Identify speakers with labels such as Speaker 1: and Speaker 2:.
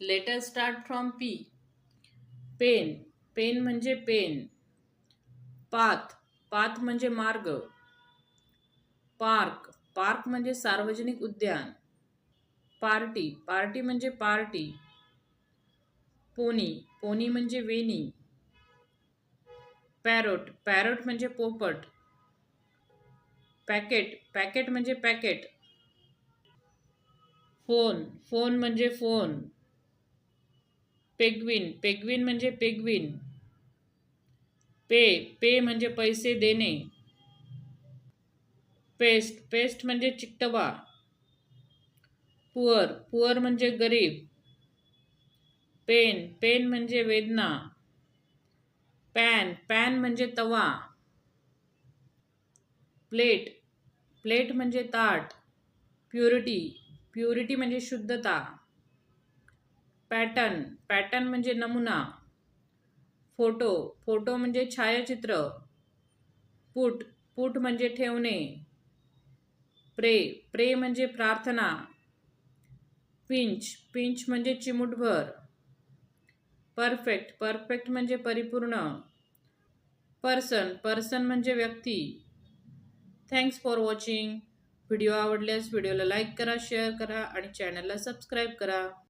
Speaker 1: Let us start from P. Pen. Pen म्हणजे pen. Path. Path म्हणजे मार्ग. Park. Park म्हणजे सार्वजनिक उद्यान. पार्टी. पार्टी म्हणजे पार्टी. पोनी. पोनी म्हणजे वेणी. पॅरोट. पॅरोट म्हणजे पोपट. पॅकेट. पॅकेट म्हणजे पॅकेट. फोन. फोन म्हणजे फोन. पेग्विन. पेग्विन म्हणजे पेग्विन. पे. पे म्हणजे पैसे देणे. पेस्ट. पेस्ट म्हणजे चिकटवा. पुअर. पुअर म्हणजे गरीब. पेन. पेन म्हणजे वेदना. पॅन. पॅन म्हणजे तवा. प्लेट. प्लेट म्हणजे ताट. प्युरिटी. प्युरिटी म्हणजे शुद्धता. पॅटर्न. पॅटर्न म्हणजे नमुना. फोटो. फोटो म्हणजे छायाचित्र. पुट. पुट म्हणजे ठेवणे. प्रे. प्रे म्हणजे प्रार्थना. पिंच. पिंच म्हणजे चिमूटभर. परफेक्ट. परफेक्ट म्हणजे परिपूर्ण. पर्सन. पर्सन म्हणजे व्यक्ती. Thanks for watching. व्हिडिओ आवडल्यास व्हिडिओला लाईक करा, शेअर करा आणि चॅनलला सबस्क्राईब करा.